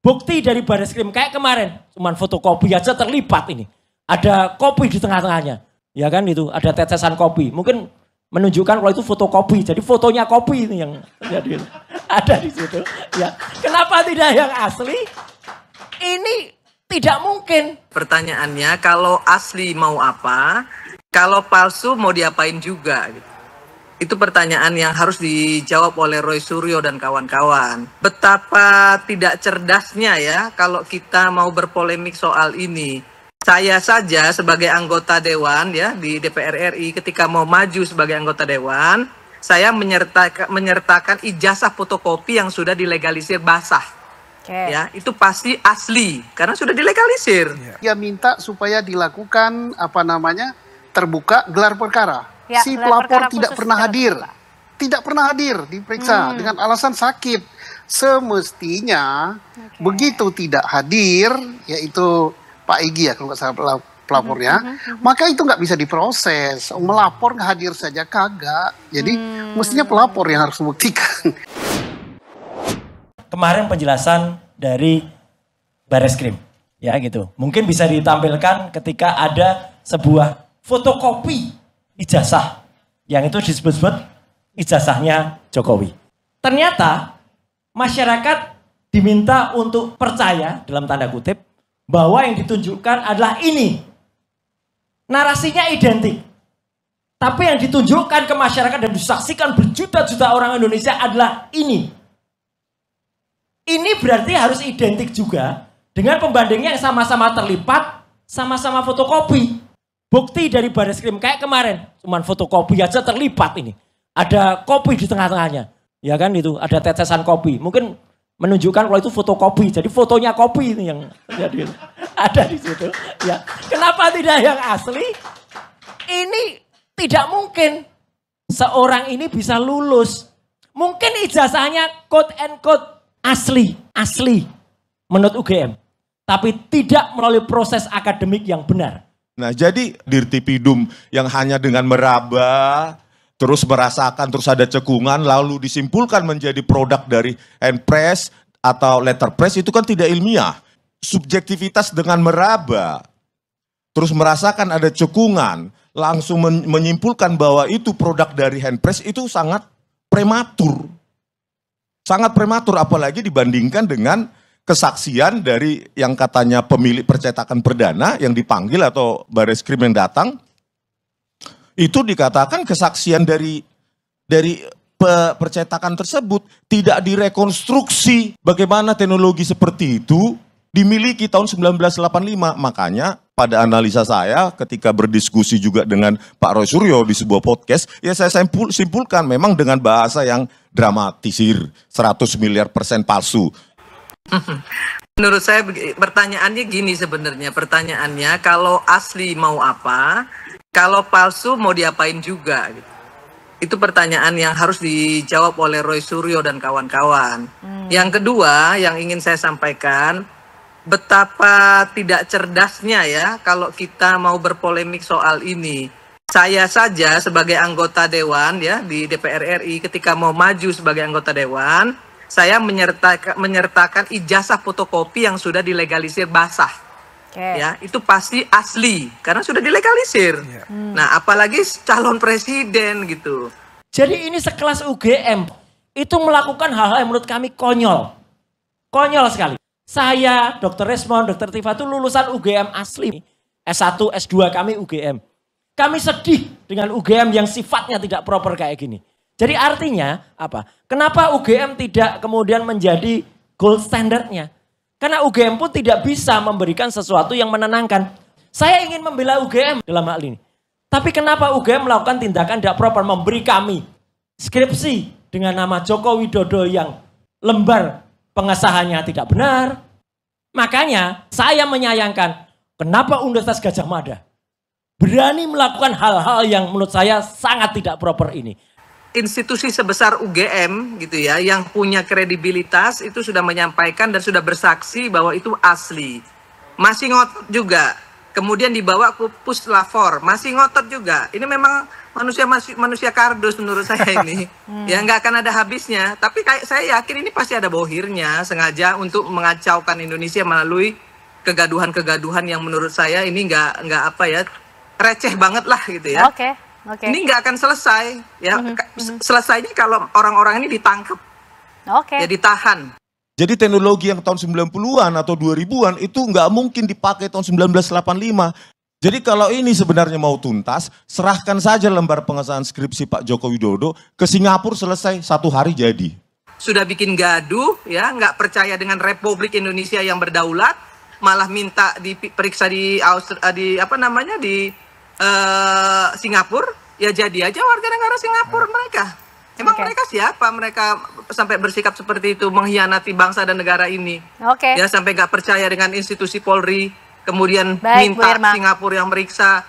Bukti dari Bareskrim kayak kemarin, cuman fotokopi aja terlibat ini. Ada kopi di tengah-tengahnya. Ya kan itu, ada tetesan kopi. Mungkin menunjukkan kalau itu fotokopi. Jadi fotonya kopi ini yang jadi ada di situ. Ya. Kenapa tidak yang asli? Ini tidak mungkin. Pertanyaannya, kalau asli mau apa? Kalau palsu mau diapain juga gitu. Itu pertanyaan yang harus dijawab oleh Roy Suryo dan kawan-kawan. Betapa tidak cerdasnya ya kalau kita mau berpolemik soal ini. Saya saja sebagai anggota dewan ya di DPR RI ketika mau maju sebagai anggota dewan, saya menyertakan ijazah fotokopi yang sudah dilegalisir basah. Ya, itu pasti asli karena sudah dilegalisir. Dia minta supaya dilakukan terbuka gelar perkara. Ya, si pelapor tidak pernah hadir. Tidak pernah hadir diperiksa dengan alasan sakit. Semestinya begitu tidak hadir, yaitu Pak Egy ya kalau nggak salah pelapornya, maka itu nggak bisa diproses. Melapor nggak hadir saja kagak. Jadi mestinya pelapor yang harus membuktikan. Kemarin penjelasan dari Bareskrim, ya gitu. Mungkin bisa ditampilkan ketika ada sebuah fotokopi ijazah yang itu disebut-sebut ijazahnya Jokowi. Ternyata masyarakat diminta untuk percaya dalam tanda kutip bahwa yang ditunjukkan adalah ini. Narasinya identik. Tapi yang ditunjukkan ke masyarakat dan disaksikan berjuta-juta orang Indonesia adalah ini. Ini berarti harus identik juga dengan pembandingnya yang sama-sama terlibat, sama-sama fotokopi. Bukti dari Bareskrim kayak kemarin, cuman fotokopi aja terlibat ini. Ada kopi di tengah-tengahnya. Ya kan itu, ada tetesan kopi. Mungkin menunjukkan kalau itu fotokopi. Jadi fotonya kopi ini yang jadi ada di situ. Ya. Kenapa tidak yang asli? Ini tidak mungkin seorang ini bisa lulus. Mungkin ijazahnya quote and quote asli menurut UGM. Tapi tidak melalui proses akademik yang benar. Nah, jadi Dirtipidum yang hanya dengan meraba, terus merasakan, terus ada cekungan, lalu disimpulkan menjadi produk dari handpress atau letterpress itu kan tidak ilmiah. Subjektivitas dengan meraba, terus merasakan ada cekungan, langsung menyimpulkan bahwa itu produk dari handpress itu sangat prematur. Sangat prematur, apalagi dibandingkan dengan kesaksian dari yang katanya pemilik percetakan perdana yang dipanggil atau Bareskrim yang datang, itu dikatakan kesaksian dari percetakan tersebut tidak direkonstruksi bagaimana teknologi seperti itu dimiliki tahun 1985. Makanya pada analisa saya ketika berdiskusi juga dengan Pak Roy Suryo di sebuah podcast, ya saya simpulkan memang dengan bahasa yang dramatisir, 100 miliar % palsu. Menurut saya pertanyaannya gini sebenarnya. Pertanyaannya kalau asli mau apa, kalau palsu mau diapain juga gitu. Itu pertanyaan yang harus dijawab oleh Roy Suryo dan kawan-kawan. Yang kedua yang ingin saya sampaikan, betapa tidak cerdasnya ya kalau kita mau berpolemik soal ini. Saya saja sebagai anggota dewan ya di DPR RI ketika mau maju sebagai anggota dewan, saya menyertakan ijazah fotokopi yang sudah dilegalisir basah. Ya, itu pasti asli karena sudah dilegalisir. Nah, apalagi calon presiden gitu. Jadi ini sekelas UGM itu melakukan hal-hal yang menurut kami konyol. Konyol sekali. Saya, Dr. Resmond, Dr. Tifa itu lulusan UGM asli. S1, S2 kami UGM. Kami sedih dengan UGM yang sifatnya tidak proper kayak gini. Jadi artinya apa? Kenapa UGM tidak kemudian menjadi gold standardnya? Karena UGM pun tidak bisa memberikan sesuatu yang menenangkan. Saya ingin membela UGM dalam hal ini. Tapi kenapa UGM melakukan tindakan tidak proper? Memberi kami skripsi dengan nama Joko Widodo yang lembar pengesahannya tidak benar. Makanya saya menyayangkan kenapa Universitas Gadjah Mada berani melakukan hal-hal yang menurut saya sangat tidak proper ini. Institusi sebesar UGM gitu ya, yang punya kredibilitas itu sudah menyampaikan dan sudah bersaksi bahwa itu asli. Masih ngotot juga kemudian dibawa ke puslapor, masih ngotot juga. Ini memang manusia kardus menurut saya ini. Ya nggak akan ada habisnya. Tapi kayak saya yakin ini pasti ada bohirnya, sengaja untuk mengacaukan Indonesia melalui kegaduhan-kegaduhan yang menurut saya ini nggak apa ya, receh banget lah gitu ya. Oke. Ini nggak akan selesai ya. Selesainya kalau orang-orang ini ditangkap, ya ditahan. Jadi teknologi yang tahun 90-an atau 2000-an itu nggak mungkin dipakai tahun 1985. Jadi kalau ini sebenarnya mau tuntas, serahkan saja lembar pengesahan skripsi Pak Joko Widodo ke Singapura, selesai 1 hari jadi. Sudah bikin gaduh ya, nggak percaya dengan Republik Indonesia yang berdaulat, malah minta diperiksa di Singapura, ya jadi aja warga negara Singapura mereka. Emang mereka siapa? Mereka sampai bersikap seperti itu, mengkhianati bangsa dan negara ini. Ya sampai nggak percaya dengan institusi Polri, kemudian minta Singapura yang meriksa.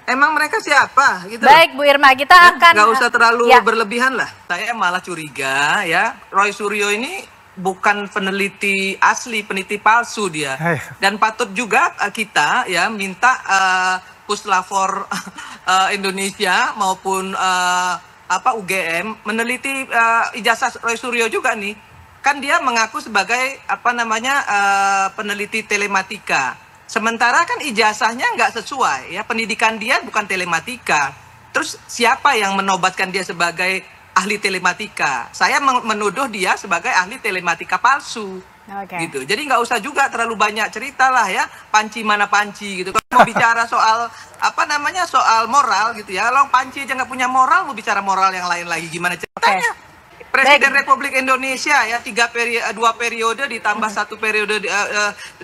Emang mereka siapa? Gitu. Baik Bu Irma, kita akan nggak usah terlalu berlebihan lah. Saya malah curiga ya, Roy Suryo ini bukan peneliti asli, peneliti palsu dia. Dan patut juga kita ya minta puslapor Indonesia maupun UGM meneliti ijazah Roy Suryo juga nih. Kan dia mengaku sebagai peneliti telematika. Sementara kan ijazahnya nggak sesuai ya, pendidikan dia bukan telematika. Terus siapa yang menobatkan dia sebagai ahli telematika? Saya menuduh dia sebagai ahli telematika palsu. Gitu. Jadi nggak usah juga terlalu banyak cerita lah ya, panci mana panci gitu. Kalau mau bicara soal soal moral gitu ya, kalau panci aja nggak punya moral, mau bicara moral yang lain lagi gimana ceritanya? Presiden Republik Indonesia ya 2 periode ditambah 1 periode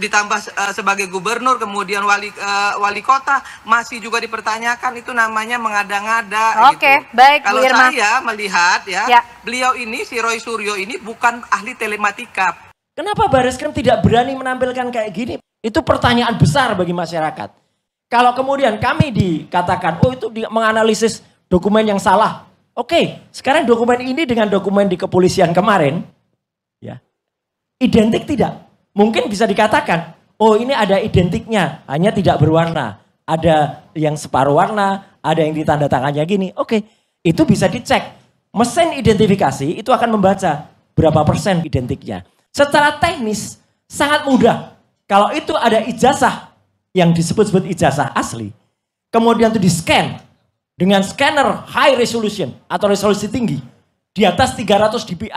ditambah sebagai gubernur, kemudian wali kota, masih juga dipertanyakan, itu namanya mengada-ngada. Oke, gitu. baik Kalau Bu Irma. saya melihat ya, beliau ini si Roy Suryo ini bukan ahli telematika. Kenapa Bareskrim tidak berani menampilkan kayak gini? Itu pertanyaan besar bagi masyarakat. Kalau kemudian kami dikatakan, oh itu menganalisis dokumen yang salah. Oke, sekarang dokumen ini dengan dokumen di kepolisian kemarin, ya, identik tidak? Mungkin bisa dikatakan, oh ini ada identiknya, hanya tidak berwarna. Ada yang separuh warna, ada yang ditanda tangannya gini. Oke, itu bisa dicek. Mesin identifikasi itu akan membaca berapa persen identiknya. Secara teknis sangat mudah. Kalau itu ada ijazah yang disebut-sebut ijazah asli, kemudian itu di-scan dengan scanner high resolution atau resolusi tinggi di atas 300 dpi,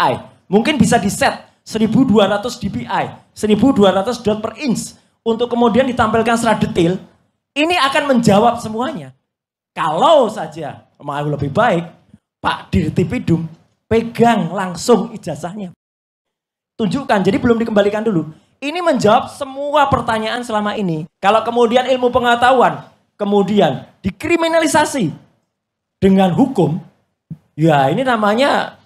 mungkin bisa di-set 1200 dpi, 1200 dot per inch untuk kemudian ditampilkan secara detail. Ini akan menjawab semuanya. Kalau saja mau lebih baik, Pak Dirtipidum pegang langsung ijazahnya. Tunjukkan, jadi belum dikembalikan dulu. Ini menjawab semua pertanyaan selama ini. Kalau kemudian ilmu pengetahuan, kemudian dikriminalisasi dengan hukum, ya ini namanya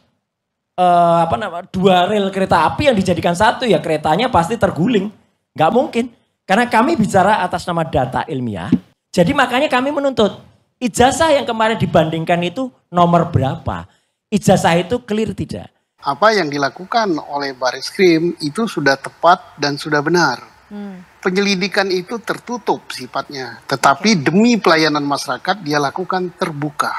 2 rel kereta api yang dijadikan satu, ya keretanya pasti terguling. Nggak mungkin, karena kami bicara atas nama data ilmiah. Jadi makanya kami menuntut, ijazah yang kemarin dibandingkan itu nomor berapa? Ijazah itu clear tidak? Apa yang dilakukan oleh Bareskrim itu sudah tepat dan sudah benar. Penyelidikan itu tertutup sifatnya, tetapi demi pelayanan masyarakat dia lakukan terbuka.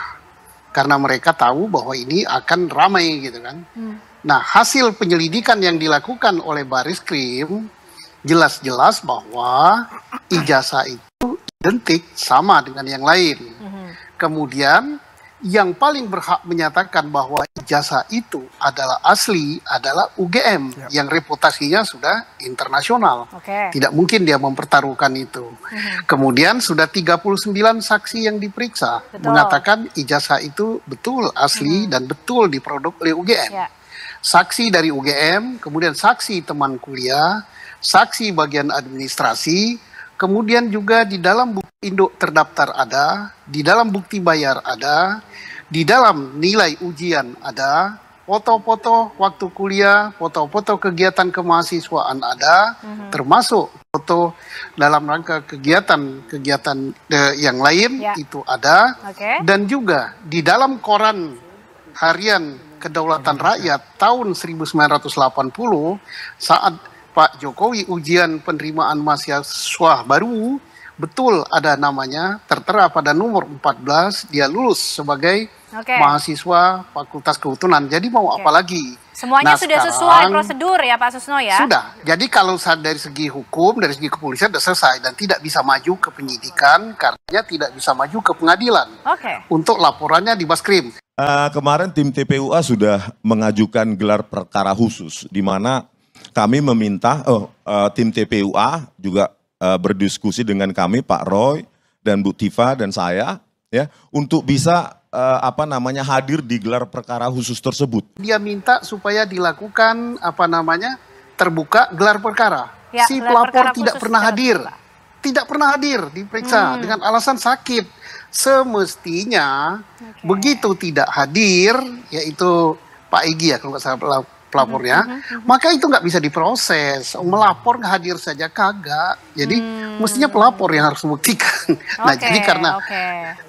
Karena mereka tahu bahwa ini akan ramai gitu kan. Nah, hasil penyelidikan yang dilakukan oleh Bareskrim jelas-jelas bahwa ijazah itu identik sama dengan yang lain. Kemudian yang paling berhak menyatakan bahwa ijazah itu adalah asli adalah UGM yang reputasinya sudah internasional. Tidak mungkin dia mempertaruhkan itu. Kemudian sudah 39 saksi yang diperiksa mengatakan ijazah itu betul asli dan betul diproduk oleh UGM. Saksi dari UGM, kemudian saksi teman kuliah, saksi bagian administrasi, kemudian juga di dalam bukti induk terdaftar ada, di dalam bukti bayar ada, di dalam nilai ujian ada, foto-foto waktu kuliah, foto-foto kegiatan kemahasiswaan ada, termasuk foto dalam rangka kegiatan yang lain itu ada, dan juga di dalam koran harian Kedaulatan Rakyat tahun 1980 saat Pak Jokowi ujian penerimaan mahasiswa baru betul ada namanya, tertera pada nomor 14, dia lulus sebagai mahasiswa Fakultas Kehutanan. Jadi mau apa lagi? Semuanya sudah sesuai prosedur ya Pak Susno ya? Sudah. Jadi kalau dari segi hukum, dari segi kepolisian sudah selesai dan tidak bisa maju ke penyidikan karena tidak bisa maju ke pengadilan. Untuk laporannya di Baskrim. Kemarin tim TPUA sudah mengajukan gelar perkara khusus di mana kami meminta tim TPUA juga berdiskusi dengan kami Pak Roy dan Bu Tifa dan saya ya untuk bisa hadir di gelar perkara khusus tersebut. Dia minta supaya dilakukan terbuka gelar perkara. Ya, si gelar pelapor perkara tidak pernah hadir. Tidak pernah hadir diperiksa dengan alasan sakit. Semestinya begitu tidak hadir, yaitu Pak Egy ya kalau nggak salah pelapornya, maka itu nggak bisa diproses. Melapor nggak hadir saja kagak. Jadi mestinya pelapor yang harus membuktikan. Nah jadi karena,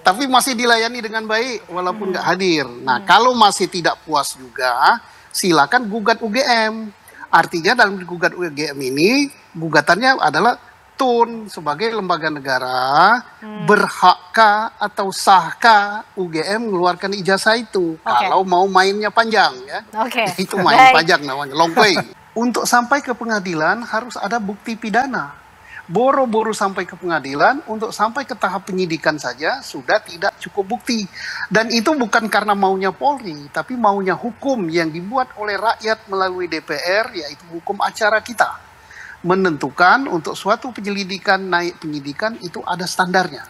tapi masih dilayani dengan baik walaupun nggak hadir. Nah kalau masih tidak puas juga, silakan gugat UGM. Artinya dalam gugat UGM ini, gugatannya adalah TUN sebagai lembaga negara, berhakkah atau sahkah UGM mengeluarkan ijazah itu kalau mau mainnya panjang ya. Itu main panjang namanya, long play. Untuk sampai ke pengadilan harus ada bukti pidana. Boro-boro sampai ke pengadilan, untuk sampai ke tahap penyidikan saja sudah tidak cukup bukti. Dan itu bukan karena maunya Polri, tapi maunya hukum yang dibuat oleh rakyat melalui DPR, yaitu hukum acara kita. Menentukan untuk suatu penyelidikan naik penyidikan itu ada standarnya.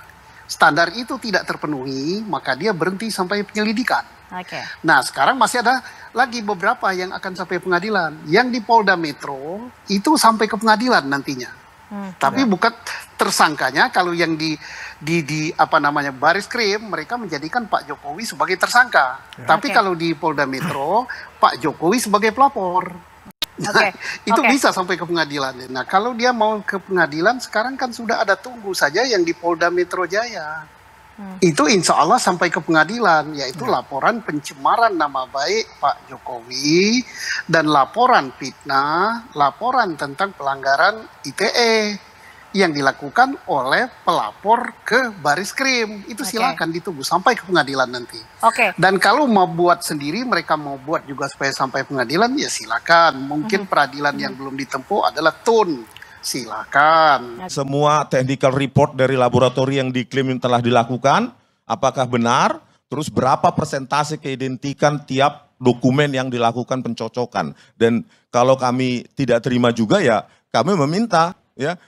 Standar itu tidak terpenuhi, maka dia berhenti sampai penyelidikan. Nah sekarang masih ada lagi beberapa yang akan sampai pengadilan. Yang di Polda Metro itu sampai ke pengadilan nantinya. Tapi bukan tersangkanya. Kalau yang di Baris Krim mereka menjadikan Pak Jokowi sebagai tersangka. Tapi kalau di Polda Metro Pak Jokowi sebagai pelapor. Nah, itu bisa sampai ke pengadilan. Nah, kalau dia mau ke pengadilan, sekarang kan sudah ada tunggu saja yang di Polda Metro Jaya. Itu insya Allah sampai ke pengadilan, yaitu laporan pencemaran nama baik Pak Jokowi, dan laporan fitnah, laporan tentang pelanggaran ITE yang dilakukan oleh pelapor ke Baris Krim. Itu silakan ditunggu sampai ke pengadilan nanti. Dan kalau mau buat sendiri, mereka mau buat juga supaya sampai pengadilan, ya silakan. Mungkin peradilan yang belum ditempuh adalah TUN. Silakan. Semua technical report dari laboratorium yang diklaim telah dilakukan, apakah benar? Terus berapa persentase keidentikan tiap dokumen yang dilakukan pencocokan? Dan kalau kami tidak terima juga ya, kami meminta ya,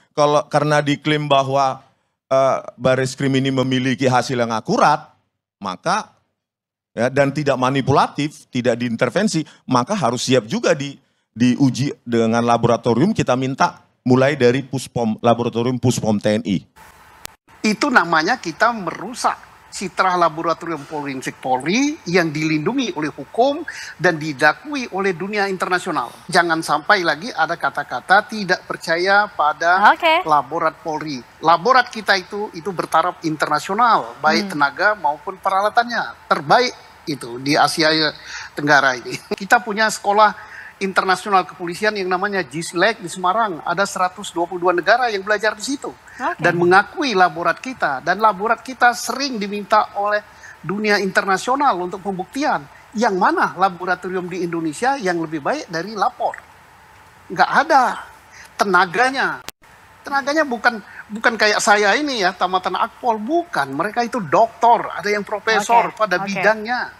karena diklaim bahwa Baris Krim ini memiliki hasil yang akurat, maka ya, dan tidak manipulatif, tidak diintervensi, maka harus siap juga diuji dengan laboratorium. Kita minta mulai dari laboratorium Puspom TNI. Itu namanya kita merusak citra laboratorium forensik Polri yang dilindungi oleh hukum dan didakui oleh dunia internasional. Jangan sampai lagi ada kata-kata tidak percaya pada laborat Polri. Laborat kita itu bertaraf internasional, baik tenaga maupun peralatannya. Terbaik itu di Asia Tenggara ini. Kita punya sekolah internasional kepolisian yang namanya GISLEC di Semarang. Ada 122 negara yang belajar di situ. Dan mengakui laborat kita. Dan laborat kita sering diminta oleh dunia internasional untuk pembuktian. Yang mana laboratorium di Indonesia yang lebih baik dari lapor? Nggak ada. Tenaganya bukan kayak saya ini ya, tamatan Akpol. Bukan. Mereka itu doktor. Ada yang profesor pada bidangnya.